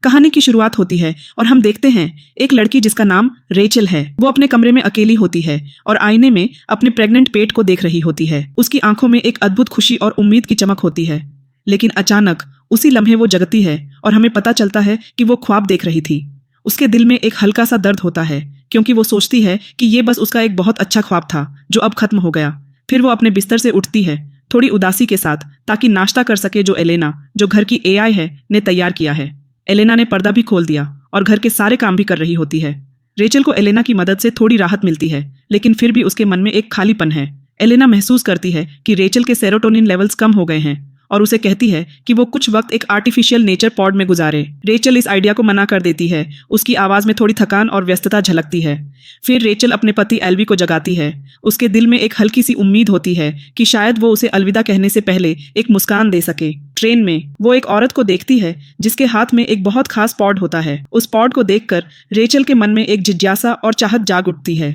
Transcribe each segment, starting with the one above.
कहानी की शुरुआत होती है और हम देखते हैं एक लड़की जिसका नाम रेचल है। वो अपने कमरे में अकेली होती है और आईने में अपने प्रेग्नेंट पेट को देख रही होती है। उसकी आंखों में एक अद्भुत खुशी और उम्मीद की चमक होती है। लेकिन अचानक उसी लम्हे वो जगती है और हमें पता चलता है कि वो ख्वाब देख रही थी। उसके दिल में एक हल्का सा दर्द होता है क्योंकि वो सोचती है कि ये बस उसका एक बहुत अच्छा ख्वाब था जो अब खत्म हो गया। फिर वो अपने बिस्तर से उठती है थोड़ी उदासी के साथ ताकि नाश्ता कर सके जो एलेना, जो घर की एआई है, ने तैयार किया है। एलेना ने पर्दा भी खोल दिया और घर के सारे काम भी कर रही होती है। रेचल को एलेना की मदद से थोड़ी राहत मिलती है, लेकिन फिर भी उसके मन में एक खालीपन है। एलेना महसूस करती है कि रेचल के सेरोटोनिन लेवल्स कम हो गए हैं और उसे कहती है कि वो कुछ वक्त एक आर्टिफिशियल नेचर पॉड में गुजारे। रेचल इस आइडिया को मना कर देती है। उसकी आवाज में थोड़ी थकान और व्यस्तता झलकती है। फिर रेचल अपने पति एल्वी को जगाती है। उसके दिल में एक हल्की सी उम्मीद होती है कि शायद वो उसे अलविदा कहने से पहले एक मुस्कान दे सके। ट्रेन में वो एक औरत को देखती है जिसके हाथ में एक बहुत खास पॉड होता है। उस पॉड को देखकर रेचल के मन में एक जिज्ञासा और चाहत जाग उठती है।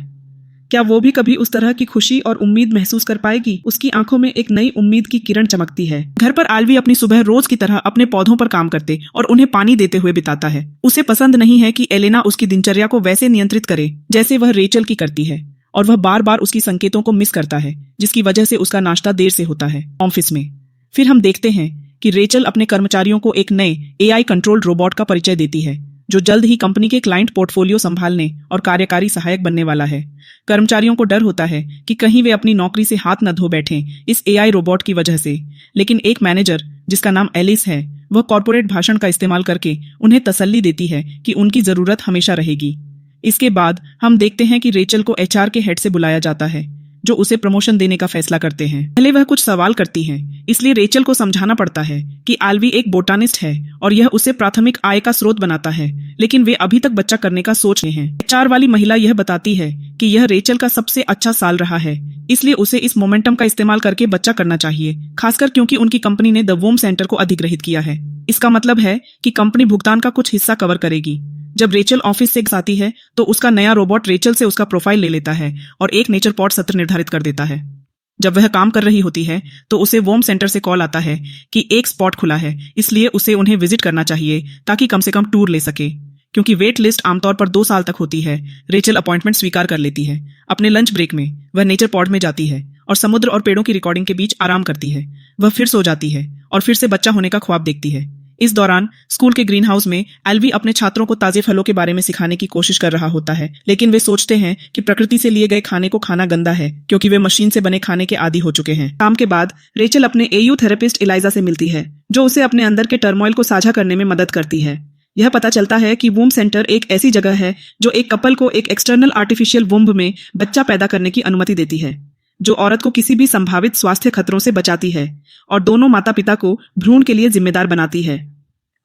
क्या वो भी कभी उस तरह की खुशी और उम्मीद महसूस कर पाएगी? उसकी आंखों में एक नई उम्मीद की किरण चमकती है। घर पर एल्वी अपनी सुबह रोज की तरह अपने पौधों पर काम करते और उन्हें पानी देते हुए बिताता है। उसे पसंद नहीं है कि एलेना उसकी दिनचर्या को वैसे नियंत्रित करे जैसे वह रेचल की करती है, और वह बार बार उसकी संकेतों को मिस करता है जिसकी वजह से उसका नाश्ता देर से होता है ऑफिस में। फिर हम देखते हैं कि रेचल अपने कर्मचारियों को एक नए एआई कंट्रोल्ड रोबोट का परिचय देती है जो जल्द ही कंपनी के क्लाइंट पोर्टफोलियो संभालने और कार्यकारी सहायक बनने वाला है। कर्मचारियों को डर होता है कि कहीं वे अपनी नौकरी से हाथ न धो बैठें इस एआई रोबोट की वजह से, लेकिन एक मैनेजर जिसका नाम एलिस है, वह कॉर्पोरेट भाषण का इस्तेमाल करके उन्हें तसल्ली देती है कि उनकी जरूरत हमेशा रहेगी। इसके बाद हम देखते हैं कि रेचल को एचआर के हेड से बुलाया जाता है जो उसे प्रमोशन देने का फैसला करते हैं। पहले वह कुछ सवाल करती हैं, इसलिए रेचल को समझाना पड़ता है कि एल्वी एक बोटानिस्ट है और यह उसे प्राथमिक आय का स्रोत बनाता है, लेकिन वे अभी तक बच्चा करने का सोच रहे हैं। एचआर वाली महिला यह बताती है कि यह रेचल का सबसे अच्छा साल रहा है, इसलिए उसे इस मोमेंटम का इस्तेमाल करके बच्चा करना चाहिए, खासकर क्योंकि उनकी कंपनी ने द वोम सेंटर को अधिग्रहित किया है। इसका मतलब है कि कंपनी भुगतान का कुछ हिस्सा कवर करेगी। जब रेचल ऑफिस से आती है तो उसका नया रोबोट रेचल से उसका प्रोफाइल ले लेता है और एक नेचर पॉड सत्र निर्धारित कर देता है। जब वह काम कर रही होती है तो उसे वोम सेंटर से कॉल आता है कि एक स्पॉट खुला है, इसलिए उसे उन्हें विजिट करना चाहिए ताकि कम से कम टूर ले सके। क्योंकि वेट लिस्ट आमतौर पर 2 साल तक होती है, रेचल अपॉइंटमेंट स्वीकार कर लेती है। अपने लंच ब्रेक में वह नेचर पॉड में जाती है और समुद्र और पेड़ों की रिकॉर्डिंग के बीच आराम करती है। वह फिर सो जाती है और फिर से बच्चा होने का ख्वाब देखती है। इस दौरान स्कूल के ग्रीन हाउस में एल्वी अपने छात्रों को ताजे फलों के बारे में सिखाने की कोशिश कर रहा होता है, लेकिन वे सोचते हैं कि प्रकृति से लिए गए खाने को खाना गंदा है क्योंकि वे मशीन से बने खाने के आदी हो चुके हैं। काम के बाद रेचल अपने एयू थेरेपिस्ट इलाइजा से मिलती है जो उसे अपने अंदर के टर्मोइल को साझा करने में मदद करती है। यह पता चलता है कि वूम सेंटर एक ऐसी जगह है जो एक कपल को एक एक्सटर्नल आर्टिफिशियल वुम्ब में बच्चा पैदा करने की अनुमति देती है, जो औरत को किसी भी संभावित स्वास्थ्य खतरों से बचाती है और दोनों माता पिता को भ्रूण के लिए जिम्मेदार बनाती है।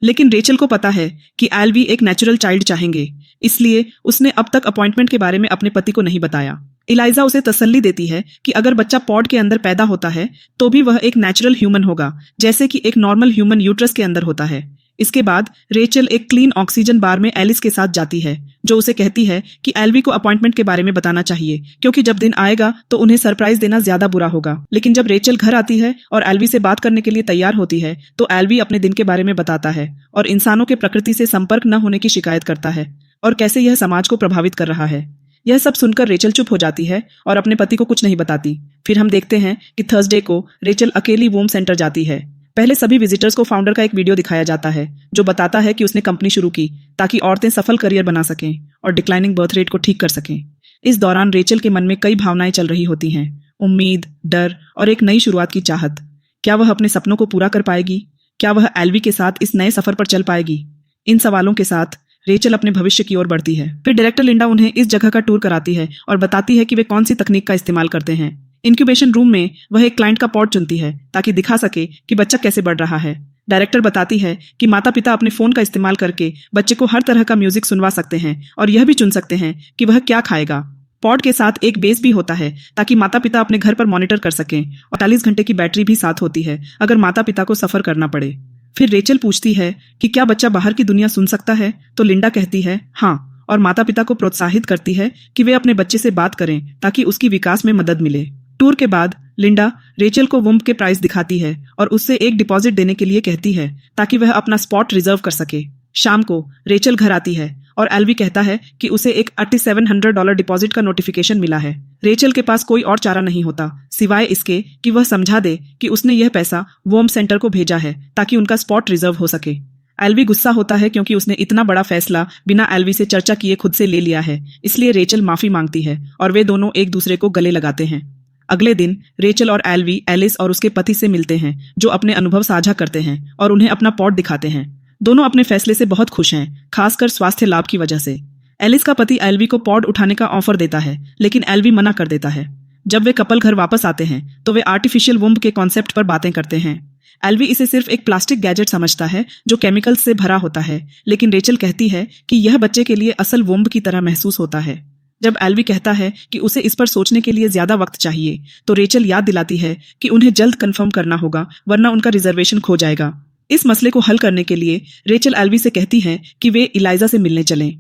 लेकिन रेचल को पता है कि एल्वी एक नेचुरल चाइल्ड चाहेंगे, इसलिए उसने अब तक अपॉइंटमेंट के बारे में अपने पति को नहीं बताया। इलाइजा उसे तसल्ली देती है कि अगर बच्चा पॉड के अंदर पैदा होता है तो भी वह एक नेचुरल ह्यूमन होगा, जैसे कि एक नॉर्मल ह्यूमन यूट्रस के अंदर होता है। इसके बाद रेचल एक क्लीन ऑक्सीजन बार में एलिस के साथ जाती है जो उसे कहती है कि एल्वी को अपॉइंटमेंट के बारे में बताना चाहिए क्योंकि जब दिन आएगा तो उन्हें सरप्राइज देना ज्यादा बुरा होगा। लेकिन जब रेचल घर आती है और एल्वी से बात करने के लिए तैयार होती है तो एल्वी अपने दिन के बारे में बताता है और इंसानों के प्रकृति से संपर्क न होने की शिकायत करता है और कैसे यह समाज को प्रभावित कर रहा है। यह सब सुनकर रेचल चुप हो जाती है और अपने पति को कुछ नहीं बताती। फिर हम देखते हैं कि थर्सडे को रेचल अकेली वोम सेंटर जाती है। पहले सभी विजिटर्स को फाउंडर का एक वीडियो दिखाया जाता है जो बताता है कि उसने कंपनी शुरू की ताकि औरतें सफल करियर बना सकें और डिक्लाइनिंग बर्थ रेट को ठीक कर सकें। इस दौरान रेचल के मन में कई भावनाएं चल रही होती हैं, उम्मीद, डर और एक नई शुरुआत की चाहत। क्या वह अपने सपनों को पूरा कर पाएगी? क्या वह एल्वी के साथ इस नए सफर पर चल पाएगी? इन सवालों के साथ रेचल अपने भविष्य की ओर बढ़ती है। फिर डायरेक्टर लिंडा उन्हें इस जगह का टूर कराती है और बताती है कि वे कौन सी तकनीक का इस्तेमाल करते हैं। इंक्यूबेशन रूम में वह एक क्लाइंट का पॉड चुनती है ताकि दिखा सके कि बच्चा कैसे बढ़ रहा है। डायरेक्टर बताती है कि माता पिता अपने फोन का इस्तेमाल करके बच्चे को हर तरह का म्यूजिक सुनवा सकते हैं और यह भी चुन सकते हैं कि वह क्या खाएगा। पॉड के साथ एक बेस भी होता है ताकि माता पिता अपने घर पर मॉनिटर कर सकें और 48 घंटे की बैटरी भी साथ होती है अगर माता पिता को सफर करना पड़े। फिर रेचल पूछती है कि क्या बच्चा बाहर की दुनिया सुन सकता है, तो लिंडा कहती है हाँ, और माता पिता को प्रोत्साहित करती है कि वे अपने बच्चे से बात करें ताकि उसकी विकास में मदद मिले। टूर के बाद लिंडा रेचल को वुम्ब के प्राइस दिखाती है और उससे एक डिपॉजिट देने के लिए कहती है ताकि वह अपना स्पॉट रिजर्व कर सके। शाम को रेचल घर आती है और एल्वी कहता है कि उसे एक $8700 डिपॉजिट का नोटिफिकेशन मिला है। रेचल के पास कोई और चारा नहीं होता सिवाय इसके कि वह समझा दे कि उसने यह पैसा वॉर्म सेंटर को भेजा है ताकि उनका स्पॉट रिजर्व हो सके। एल्वी गुस्सा होता है क्योंकि उसने इतना बड़ा फैसला बिना एल्वी से चर्चा किए खुद से ले लिया है, इसलिए रेचल माफी मांगती है और वे दोनों एक दूसरे को गले लगाते हैं। अगले दिन रेचल और एल्वी एलिस और उसके पति से मिलते हैं जो अपने अनुभव साझा करते हैं और उन्हें अपना पॉट दिखाते हैं। दोनों अपने फैसले से बहुत खुश हैं, खासकर स्वास्थ्य लाभ की वजह से। एलिस का पति एल्वी को पॉड उठाने का ऑफर देता है, लेकिन एल्वी मना कर देता है। जब वे कपल घर वापस आते हैं तो वे आर्टिफिशियल वुम्ब के कॉन्सेप्ट पर बातें करते हैं। एल्वी इसे सिर्फ एक प्लास्टिक गैजेट समझता है जो केमिकल्स से भरा होता है, लेकिन रेचल कहती है कि यह बच्चे के लिए असल वुम्ब की तरह महसूस होता है। जब एल्वी कहता है कि उसे इस पर सोचने के लिए ज्यादा वक्त चाहिए, तो रेचल याद दिलाती है कि उन्हें जल्द कंफर्म करना होगा वरना उनका रिजर्वेशन खो जाएगा। इस मसले को हल करने के लिए रेचल एल्वी से कहती है कि वे इलाइजा से मिलने चलें।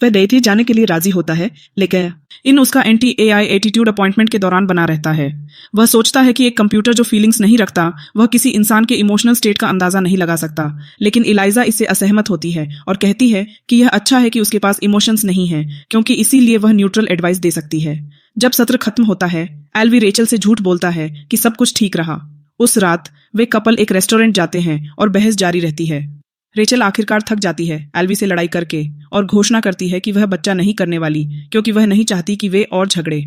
वह डेट जाने के लिए राजी होता है, लेकिन उसका एंटी-AI एटीट्यूड अपॉइंटमेंट के दौरान बना रहता है। वह सोचता है कि एक कंप्यूटर जो फीलिंग्स नहीं रखता वह किसी इंसान के इमोशनल स्टेट का अंदाजा नहीं लगा सकता, लेकिन इलाइजा इससे असहमत होती है और कहती है कि यह अच्छा है कि उसके पास इमोशंस नहीं है, क्योंकि इसीलिए वह न्यूट्रल एडवाइस दे सकती है। जब सत्र खत्म होता है, एल्वी रेचल से झूठ बोलता है कि सब कुछ ठीक रहा। उस रात वे कपल एक रेस्टोरेंट जाते हैं और बहस जारी रहती है। रेचल आखिरकार थक जाती है एल्वी से लड़ाई करके और घोषणा करती है कि वह बच्चा नहीं करने वाली, क्योंकि वह नहीं चाहती कि वे और झगड़े।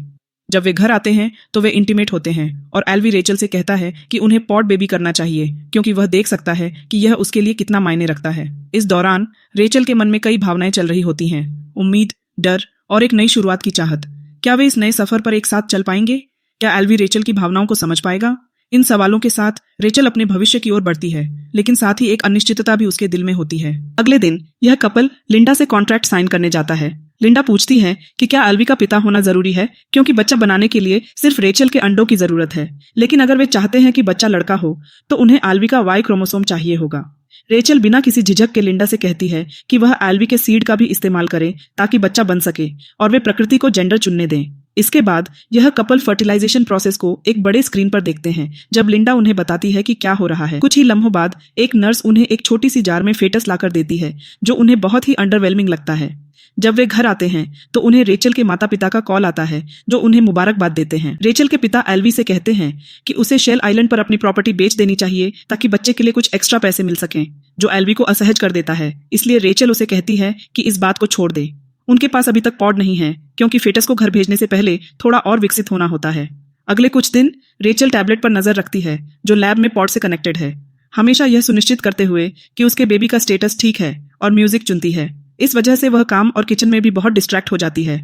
जब वे घर आते हैं तो वे इंटीमेट होते हैं और एल्वी रेचल से कहता है कि उन्हें पॉड बेबी करना चाहिए, क्योंकि वह देख सकता है कि यह उसके लिए कितना मायने रखता है। इस दौरान रेचल के मन में कई भावनाएं चल रही होती हैं, उम्मीद, डर और एक नई शुरुआत की चाहत। क्या वे इस नए सफर पर एक साथ चल पाएंगे? क्या एल्वी रेचल की भावनाओं को समझ पाएगा? इन सवालों के साथ रेचल अपने भविष्य की ओर बढ़ती है, लेकिन साथ ही एक अनिश्चितता भी उसके दिल में होती है। अगले दिन यह कपल लिंडा से कॉन्ट्रैक्ट साइन करने जाता है। लिंडा पूछती है कि क्या एल्वी का पिता होना जरूरी है, क्योंकि बच्चा बनाने के लिए सिर्फ रेचल के अंडों की जरूरत है, लेकिन अगर वे चाहते हैं कि बच्चा लड़का हो तो उन्हें एल्वी का Y क्रोमोसोम चाहिए होगा। रेचल बिना किसी झिझक के लिंडा से कहती है कि वह एल्वी के सीड का भी इस्तेमाल करे ताकि बच्चा बन सके और वे प्रकृति को जेंडर चुनने दें। इसके बाद यह कपल फर्टिलाइजेशन प्रोसेस को एक बड़े स्क्रीन पर देखते हैं जब लिंडा उन्हें बताती है कि क्या हो रहा है। कुछ ही लम्हों बाद एक नर्स उन्हें एक छोटी सी जार में फेटस लाकर देती है, जो उन्हें बहुत ही अंडरवेलमिंग लगता है। जब वे घर आते हैं तो उन्हें रेचल के माता पिता का कॉल आता है, जो उन्हें मुबारकबाद देते हैं। रेचल के पिता एल्वी से कहते हैं कि उसे शेल आइलैंड पर अपनी प्रॉपर्टी बेच देनी चाहिए ताकि बच्चे के लिए कुछ एक्स्ट्रा पैसे मिल सकें, जो एल्वी को असहज कर देता है। इसलिए रेचल उसे कहती है कि इस बात को छोड़ दे। उनके पास अभी तक पॉड नहीं है, क्योंकि फेटस को घर भेजने से पहले थोड़ा और विकसित होना होता है। अगले कुछ दिन रेचल टैबलेट पर नजर रखती है जो लैब में पॉड से कनेक्टेड है, हमेशा यह सुनिश्चित करते हुए कि उसके बेबी का स्टेटस ठीक है, और म्यूजिक चुनती है। इस वजह से वह काम और किचन में भी बहुत डिस्ट्रैक्ट हो जाती है।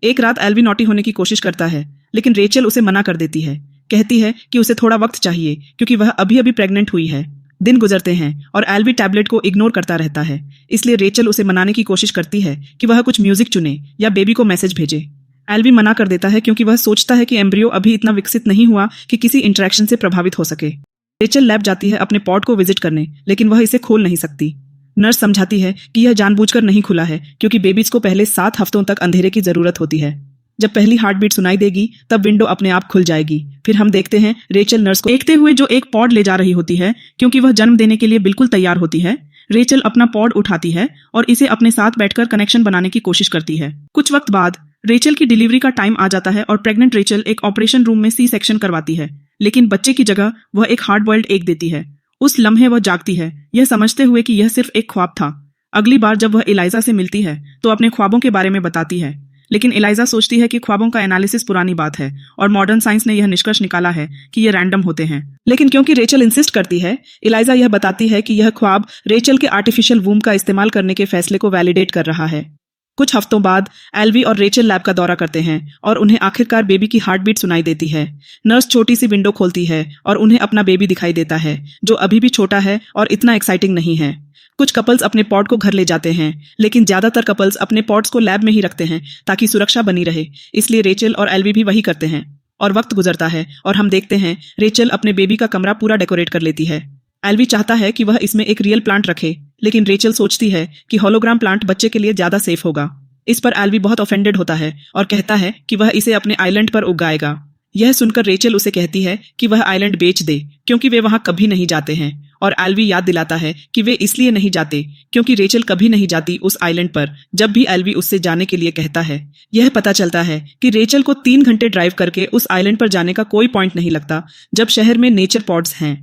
एक रात एल्वी नॉटी होने की कोशिश करता है, लेकिन रेचल उसे मना कर देती है, कहती है कि उसे थोड़ा वक्त चाहिए क्योंकि वह अभी अभी प्रेग्नेंट हुई है। दिन गुजरते हैं और एल्वी टैबलेट को इग्नोर करता रहता है, इसलिए रेचल उसे मनाने की कोशिश करती है कि वह कुछ म्यूजिक चुने या बेबी को मैसेज भेजे। एल्वी मना कर देता है क्योंकि वह सोचता है कि एम्ब्रियो अभी इतना विकसित नहीं हुआ कि किसी इंटरेक्शन से प्रभावित हो सके। रेचल लैब जाती है अपने पॉड को विजिट करने, लेकिन वह इसे खोल नहीं सकती। नर्स समझाती है कि यह जानबूझकर नहीं खुला है, क्योंकि बेबीज को पहले 7 हफ्तों तक अंधेरे की जरूरत होती है। जब पहली हार्ट बीट सुनाई देगी तब विंडो अपने आप खुल जाएगी। फिर हम देखते हैं रेचल नर्स को देखते हुए जो एक पॉड ले जा रही होती है, क्योंकि वह जन्म देने के लिए बिल्कुल तैयार होती है। रेचल अपना पॉड उठाती है और इसे अपने साथ बैठकर कनेक्शन बनाने की कोशिश करती है। कुछ वक्त बाद रेचल की डिलीवरी का टाइम आ जाता है और प्रेग्नेंट रेचल एक ऑपरेशन रूम में C-सेक्शन करवाती है, लेकिन बच्चे की जगह वह एक हार्ड बॉइल्ड एग देती है। उस लम्हे वह जागती है, यह समझते हुए कि यह सिर्फ एक ख्वाब था। अगली बार जब वह इलाइजा से मिलती है तो अपने ख्वाबों के बारे में बताती है, लेकिन इलाइजा सोचती है कि ख्वाबों का एनालिसिस पुरानी बात है और मॉडर्न साइंस ने यह निष्कर्ष निकाला है कि ये रैंडम होते हैं। लेकिन क्योंकि रेचल इंसिस्ट करती है, इलाइजा यह बताती है कि यह ख्वाब रेचल के आर्टिफिशियल वूम का इस्तेमाल करने के फैसले को वैलिडेट कर रहा है। कुछ हफ्तों बाद एल्वी और रेचल लैब का दौरा करते हैं और उन्हें आखिरकार बेबी की हार्ट बीट सुनाई देती है। नर्स छोटी सी विंडो खोलती है और उन्हें अपना बेबी दिखाई देता है, जो अभी भी छोटा है और इतना एक्साइटिंग नहीं है। कुछ कपल्स अपने पॉड को घर ले जाते हैं, लेकिन ज्यादातर कपल्स अपने पॉड्स को लैब में ही रखते हैं ताकि सुरक्षा बनी रहे, इसलिए रेचल और एल्वी भी वही करते हैं। और वक्त गुजरता है और हम देखते हैं रेचल अपने बेबी का कमरा पूरा डेकोरेट कर लेती है। एल्वी चाहता है कि वह इसमें एक रियल प्लांट रखे, लेकिन रेचल सोचती है कि होलोग्राम प्लांट बच्चे के लिए ज्यादा सेफ होगा। इस पर एल्वी बहुत ऑफेंडेड होता है और कहता है कि वह इसे अपने आइलैंड पर उगाएगा। यह सुनकर रेचल उसे कहती है कि वह आइलैंड बेच दे क्योंकि वे वहां कभी नहीं जाते हैं, और एल्वी याद दिलाता है कि वे इसलिए नहीं जाते क्योंकि रेचल कभी नहीं जाती उस आइलैंड पर जब भी एल्वी उससे जाने के लिए कहता है। यह पता चलता है कि रेचल को 3 घंटे ड्राइव करके उस आइलैंड पर जाने का कोई पॉइंट नहीं लगता जब शहर में नेचर पॉड्स हैं।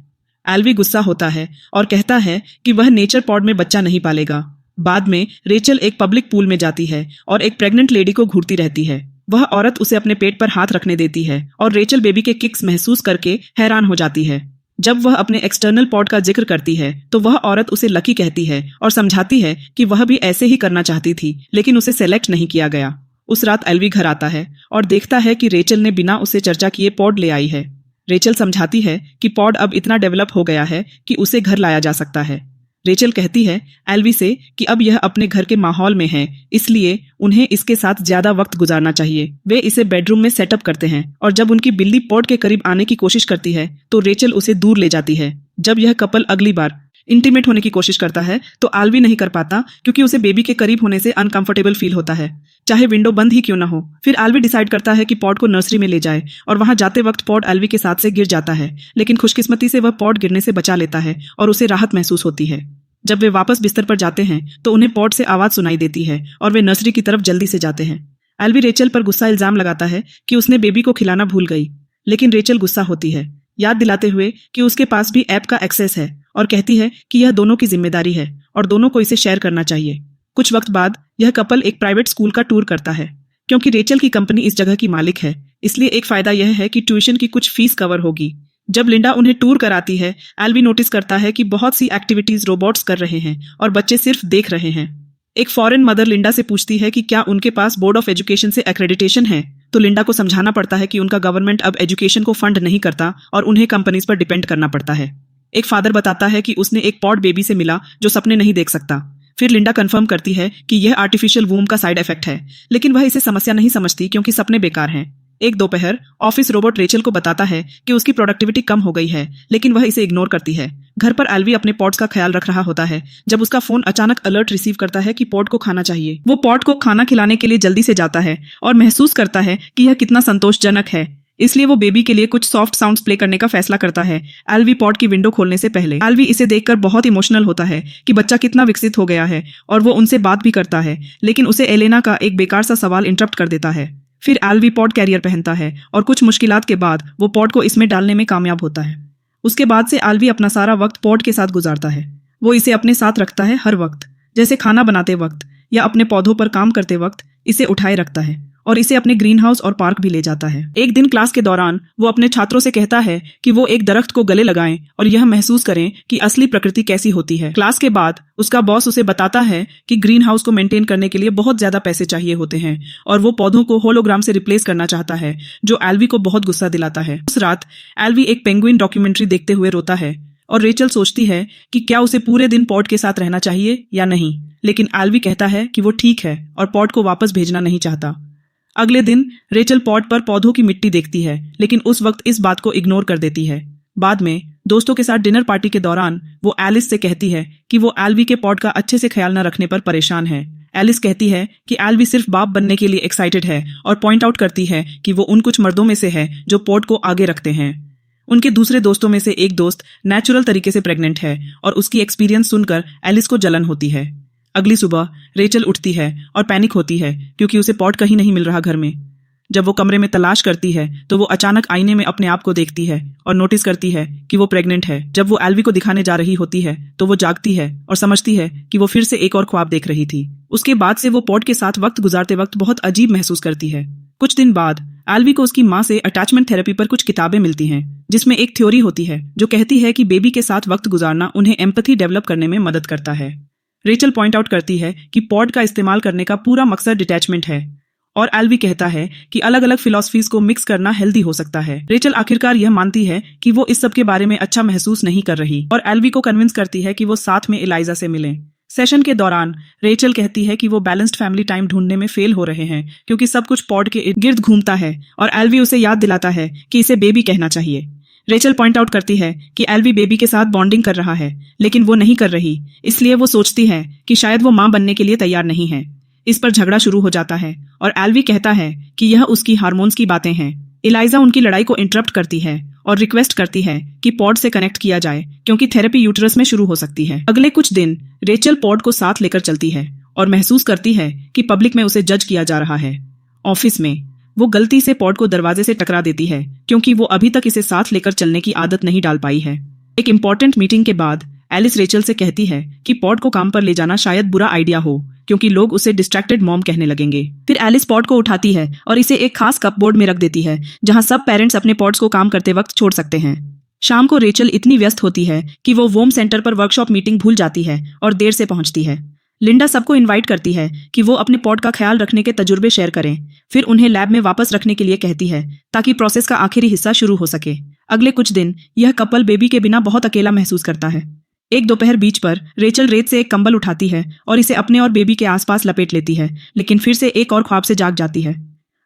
एल्वी गुस्सा होता है और कहता है कि वह नेचर पॉड में बच्चा नहीं पालेगा। बाद में रेचल एक पब्लिक पूल में जाती है और एक प्रेग्नेंट लेडी को घूरती रहती है। वह औरत उसे अपने पेट पर हाथ रखने देती है और रेचल बेबी के किक्स महसूस करके हैरान हो जाती है। जब वह अपने एक्सटर्नल पॉड का जिक्र करती है तो वह औरत उसे लकी कहती है और समझाती है कि वह भी ऐसे ही करना चाहती थी लेकिन उसे सेलेक्ट नहीं किया गया। उस रात एल्वी घर आता है और देखता है कि रेचल ने बिना उसे चर्चा किए पॉड ले आई है। रेचल समझाती है कि पॉड अब इतना डेवलप हो गया है कि उसे घर लाया जा सकता है। रेचल कहती है एल्वी से कि अब यह अपने घर के माहौल में है, इसलिए उन्हें इसके साथ ज्यादा वक्त गुजारना चाहिए। वे इसे बेडरूम में सेटअप करते हैं और जब उनकी बिल्ली पॉड के करीब आने की कोशिश करती है तो रेचल उसे दूर ले जाती है। जब यह कपल अगली बार इंटीमेट होने की कोशिश करता है तो एल्वी नहीं कर पाता क्योंकि उसे बेबी के करीब होने से अनकंफर्टेबल फील होता है, चाहे विंडो बंद ही क्यों ना हो। फिर एल्वी डिसाइड करता है कि पॉड को नर्सरी में ले जाए और वहां जाते वक्त पॉड एल्वी के साथ से गिर जाता है, लेकिन खुशकिस्मती से वह पॉड गिरने से बचा लेता है और उसे राहत महसूस होती है। जब वे वापस बिस्तर पर जाते हैं तो उन्हें पॉड से आवाज सुनाई देती है और वे नर्सरी की तरफ जल्दी से जाते हैं। एल्वी रेचल पर गुस्सा इल्जाम लगाता है कि उसने बेबी को खिलाना भूल गई, लेकिन रेचल गुस्सा होती है, याद दिलाते हुए कि उसके पास भी ऐप का एक्सेस है, और कहती है कि यह दोनों की जिम्मेदारी है और दोनों को इसे शेयर करना चाहिए। कुछ वक्त बाद यह कपल एक प्राइवेट स्कूल का टूर करता है। क्योंकि रेचल की कंपनी इस जगह की मालिक है, इसलिए एक फायदा यह है कि ट्यूशन की कुछ फीस कवर होगी। जब लिंडा उन्हें टूर कराती है, एल्वी नोटिस करता है कि बहुत सी एक्टिविटीज रोबोट्स कर रहे हैं और बच्चे सिर्फ देख रहे हैं। एक फॉरेन मदर लिंडा से पूछती है कि क्या उनके पास बोर्ड ऑफ एजुकेशन से एक्रेडिटेशन है, तो लिंडा को समझाना पड़ता है कि उनका गवर्नमेंट अब एजुकेशन को फंड नहीं करता और उन्हें कंपनीज पर डिपेंड करना पड़ता है। एक फादर बताता है कि उसने एक पॉड बेबी से मिला जो सपने नहीं देख सकता। फिर लिंडा कंफर्म करती है कि यह आर्टिफिशियल वूम का साइड इफेक्ट है, लेकिन वह इसे समस्या नहीं समझती क्योंकि सपने बेकार हैं। एक दोपहर ऑफिस रोबोट रेचल को बताता है कि उसकी प्रोडक्टिविटी कम हो गई है, लेकिन वह इसे इग्नोर करती है। घर पर एल्वी अपने पॉड्स का ख्याल रख रहा होता है जब उसका फोन अचानक अलर्ट रिसीव करता है कि पॉड को खाना चाहिए। वो पॉड को खाना खिलाने के लिए जल्दी से जाता है और महसूस करता है कि यह कितना संतोषजनक है, इसलिए वो बेबी के लिए कुछ सॉफ्ट साउंड्स प्ले करने का फैसला करता है एल्वी पॉड की विंडो खोलने से पहले। एल्वी इसे देखकर बहुत इमोशनल होता है कि बच्चा कितना विकसित हो गया है और वो उनसे बात भी करता है, लेकिन उसे एलेना का एक बेकार सा सवाल इंटरप्ट कर देता है। फिर एल्वी पॉड कैरियर पहनता है और कुछ मुश्किलात के बाद वो पॉड को इसमें डालने में कामयाब होता है। उसके बाद से एल्वी अपना सारा वक्त पॉड के साथ गुजारता है। वो इसे अपने साथ रखता है हर वक्त, जैसे खाना बनाते वक्त या अपने पौधों पर काम करते वक्त इसे उठाए रखता है और इसे अपने ग्रीन हाउस और पार्क भी ले जाता है। एक दिन क्लास के दौरान वो अपने छात्रों से कहता है कि वो एक दरख्त को गले लगाएं और यह महसूस करें कि असली प्रकृति कैसी होती है। क्लास के बाद उसका बॉस उसे बताता है कि ग्रीन हाउस को मेंटेन करने के लिए बहुत ज्यादा पैसे चाहिए होते हैं और वो पौधों को होलोग्राम से रिप्लेस करना चाहता है, जो एल्वी को बहुत गुस्सा दिलाता है। उस रात एल्वी एक पेंगुइन डॉक्यूमेंट्री देखते हुए रोता है और रेचल सोचती है कि क्या उसे पूरे दिन पॉड के साथ रहना चाहिए या नहीं, लेकिन एल्वी कहता है कि वो ठीक है और पॉड को वापस भेजना नहीं चाहता। अगले दिन रेचल पॉड पर पौधों की मिट्टी देखती है, लेकिन उस वक्त इस बात को इग्नोर कर देती है। बाद में दोस्तों के साथ डिनर पार्टी के दौरान वो एलिस से कहती है कि वो एल्वी के पॉड का अच्छे से ख्याल न रखने पर परेशान है। एलिस कहती है कि एल्वी सिर्फ बाप बनने के लिए एक्साइटेड है और पॉइंट आउट करती है कि वो उन कुछ मर्दों में से है जो पॉड को आगे रखते हैं। उनके दूसरे दोस्तों में से एक दोस्त नेचुरल तरीके से प्रेग्नेंट है और उसकी एक्सपीरियंस सुनकर एलिस को जलन होती है। अगली सुबह रेचल उठती है और पैनिक होती है क्योंकि उसे पॉड कहीं नहीं मिल रहा घर में। जब वो कमरे में तलाश करती है तो वो अचानक आईने में अपने आप को देखती है और नोटिस करती है कि वो प्रेग्नेंट है। जब वो एल्वी को दिखाने जा रही होती है तो वो जागती है और समझती है कि वो फिर से एक और ख्वाब देख रही थी। उसके बाद से वो पॉड के साथ वक्त गुजारते वक्त बहुत अजीब महसूस करती है। कुछ दिन बाद एल्वी को उसकी माँ से अटैचमेंट थेरेपी पर कुछ किताबें मिलती हैं, जिसमें एक थ्योरी होती है जो कहती है कि बेबी के साथ वक्त गुजारना उन्हें एम्पैथी डेवलप करने में मदद करता है। रेचल पॉइंट आउट करती है कि पॉड का इस्तेमाल करने का पूरा मकसद डिटैचमेंट है और एल्वी कहता है कि अलग अलग फिलॉसफीज को मिक्स करना हेल्दी हो सकता है। रेचल आखिरकार यह मानती है कि वो इस सब के बारे में अच्छा महसूस नहीं कर रही और एल्वी को कन्विंस करती है कि वो साथ में एलाइजा से मिलें। सेशन के दौरान रेचल कहती है कि वो बैलेंस्ड फैमिली टाइम ढूंढने में फेल हो रहे हैं क्योंकि सब कुछ पॉड के इर्द गिर्द घूमता है और एल्वी उसे याद दिलाता है कि इसे बेबी कहना चाहिए। रेचल पॉइंट आउट करती है कि एल्वी बेबी के साथ बॉन्डिंग कर रहा है, लेकिन वो नहीं कर रही, इसलिए वो सोचती है कि शायद वो मां बनने के लिए तैयार नहीं है। इस पर झगड़ा शुरू हो जाता है और एल्वी कहता है कि यह उसकी हार्मोन्स की बातें हैं। एलाइजा उनकी लड़ाई को इंटरप्ट करती है और रिक्वेस्ट करती है कि पॉड से कनेक्ट किया जाए क्योंकि थेरेपी यूटरस में शुरू हो सकती है। अगले कुछ दिन रेचल पॉड को साथ लेकर चलती है और महसूस करती है कि पब्लिक में उसे जज किया जा रहा है। ऑफिस में वो गलती से पॉड को दरवाजे से टकरा देती है क्योंकि वो अभी तक इसे साथ लेकर चलने की आदत नहीं डाल पाई है। एक इम्पॉर्टेंट मीटिंग के बाद एलिस रेचल से कहती है कि पॉड को काम पर ले जाना शायद बुरा आइडिया हो क्योंकि लोग उसे डिस्ट्रैक्टेड मॉम कहने लगेंगे। फिर एलिस पॉड को उठाती है और इसे एक खास कपबोर्ड में रख देती है जहां सब पेरेंट्स अपने पॉड्स को काम करते वक्त छोड़ सकते हैं। शाम को रेचल इतनी व्यस्त होती है कि वो वोम सेंटर पर वर्कशॉप मीटिंग भूल जाती है और देर से पहुंचती है। लिंडा सबको इनवाइट करती है कि वो अपने पॉड का ख्याल रखने के तजुर्बे शेयर करें, फिर उन्हें लैब में वापस रखने के लिए कहती है ताकि प्रोसेस का आखिरी हिस्सा शुरू हो सके। अगले कुछ दिन यह कपल बेबी के बिना बहुत अकेला महसूस करता है। एक दोपहर बीच पर रेचल रेत से एक कंबल उठाती है और इसे अपने और बेबी के आसपास लपेट लेती है, लेकिन फिर से एक और ख्वाब से जाग जाती है।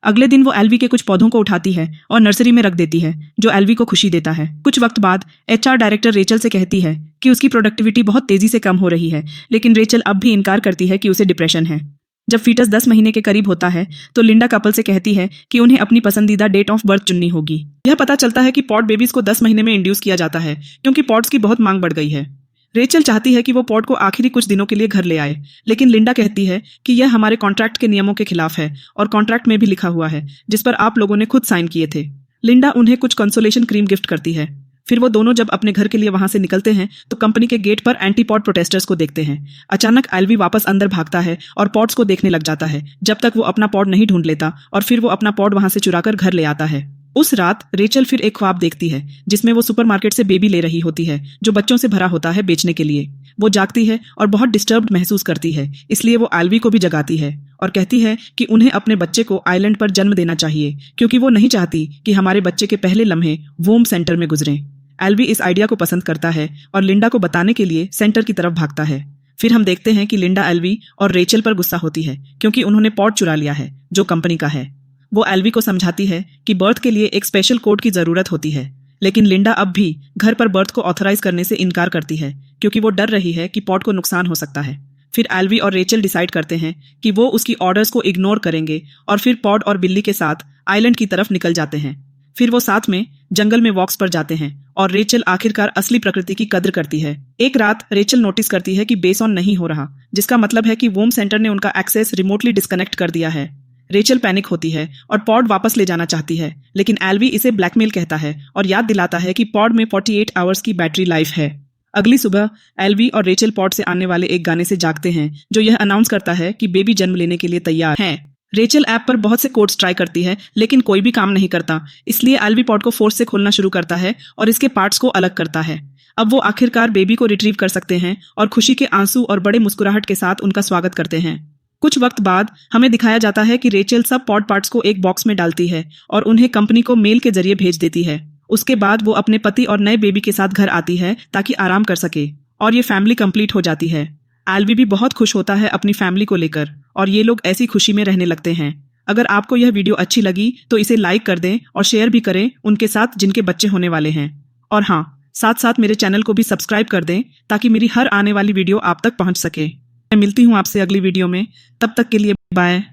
अगले दिन वो एल्वी के कुछ पौधों को उठाती है और नर्सरी में रख देती है, जो एल्वी को खुशी देता है। कुछ वक्त बाद एचआर डायरेक्टर रेचल से कहती है कि उसकी प्रोडक्टिविटी बहुत तेजी से कम हो रही है, लेकिन रेचल अब भी इनकार करती है कि उसे डिप्रेशन है। जब फीटस 10 महीने के करीब होता है तो लिंडा कपल से कहती है कि उन्हें अपनी पसंदीदा डेट ऑफ बर्थ चुननी होगी। यह पता चलता है कि पॉड बेबीज को 10 महीने में इंड्यूस किया जाता है क्योंकि पॉड्स की बहुत मांग बढ़ गई है। रेचल चाहती है कि वो पॉड को आखिरी कुछ दिनों के लिए घर ले आए, लेकिन लिंडा कहती है कि यह हमारे कॉन्ट्रैक्ट के नियमों के खिलाफ है और कॉन्ट्रैक्ट में भी लिखा हुआ है जिस पर आप लोगों ने खुद साइन किए थे। लिंडा उन्हें कुछ कंसोलेशन क्रीम गिफ्ट करती है। फिर वो दोनों जब अपने घर के लिए वहां से निकलते हैं तो कंपनी के गेट पर एंटी पॉड प्रोटेस्टर्स को देखते हैं। अचानक एल्वी वापस अंदर भागता है और पॉड्स को देखने लग जाता है जब तक वो अपना पॉड नहीं ढूंढ लेता, और फिर वो अपना पॉड वहां से चुराकर घर ले आता है। उस रात रेचल फिर एक ख्वाब देखती है जिसमें वो सुपरमार्केट से बेबी ले रही होती है जो बच्चों से भरा होता है बेचने के लिए। वो जागती है और बहुत डिस्टर्ब्ड महसूस करती है, इसलिए वो एल्वी को भी जगाती है और कहती है कि उन्हें अपने बच्चे को आइलैंड पर जन्म देना चाहिए क्योंकि वो नहीं चाहती कि हमारे बच्चे के पहले लम्हे वोम सेंटर में गुजरें। एल्वी इस आइडिया को पसंद करता है और लिंडा को बताने के लिए सेंटर की तरफ भागता है। फिर हम देखते हैं कि लिंडा एल्वी और रेचल पर गुस्सा होती है क्योंकि उन्होंने पॉड चुरा लिया है जो कंपनी का है। वो एल्वी को समझाती है कि बर्थ के लिए एक स्पेशल कोड की जरूरत होती है, लेकिन लिंडा अब भी घर पर बर्थ को ऑथराइज करने से इनकार करती है क्योंकि वो डर रही है कि पॉड को नुकसान हो सकता है। फिर एल्वी और रेचल डिसाइड करते हैं कि वो उसकी ऑर्डर्स को इग्नोर करेंगे और फिर पॉड और बिल्ली के साथ आइलैंड की तरफ निकल जाते हैं। फिर वो साथ में जंगल में वॉक्स पर जाते हैं और रेचल आखिरकार असली प्रकृति की कद्र करती है। एक रात रेचल नोटिस करती है कि बेस ऑन नहीं हो रहा, जिसका मतलब है कि वोम सेंटर ने उनका एक्सेस रिमोटली डिस्कनेक्ट कर दिया है। रेचल पैनिक होती है और पॉड वापस ले जाना चाहती है, लेकिन एल्वी इसे ब्लैकमेल कहता है और याद दिलाता है कि पॉड में 48 आवर्स की बैटरी लाइफ है। अगली सुबह एल्वी और रेचल पॉड से आने वाले एक गाने से जागते हैं जो यह अनाउंस करता है कि बेबी जन्म लेने के लिए तैयार है। रेचल ऐप पर बहुत से कोड्स ट्राई करती है लेकिन कोई भी काम नहीं करता, इसलिए एल्वी पॉड को फोर्स से खोलना शुरू करता है और इसके पार्ट्स को अलग करता है। अब वो आखिरकार बेबी को रिट्रीव कर सकते हैं और खुशी के आंसू और बड़े मुस्कुराहट के साथ उनका स्वागत करते हैं। कुछ वक्त बाद हमें दिखाया जाता है कि रेचल सब पॉड पार्ट्स को एक बॉक्स में डालती है और उन्हें कंपनी को मेल के जरिए भेज देती है। उसके बाद वो अपने पति और नए बेबी के साथ घर आती है ताकि आराम कर सके और ये फैमिली कंप्लीट हो जाती है। एल्वी भी बहुत खुश होता है अपनी फैमिली को लेकर और ये लोग ऐसी खुशी में रहने लगते हैं। अगर आपको यह वीडियो अच्छी लगी तो इसे लाइक कर दें और शेयर भी करें उनके साथ जिनके बच्चे होने वाले हैं। और हाँ, साथ साथ मेरे चैनल को भी सब्सक्राइब कर दें ताकि मेरी हर आने वाली वीडियो आप तक पहुंच सके। मैं मिलती हूँ आपसे अगली वीडियो में, तब तक के लिए बाय।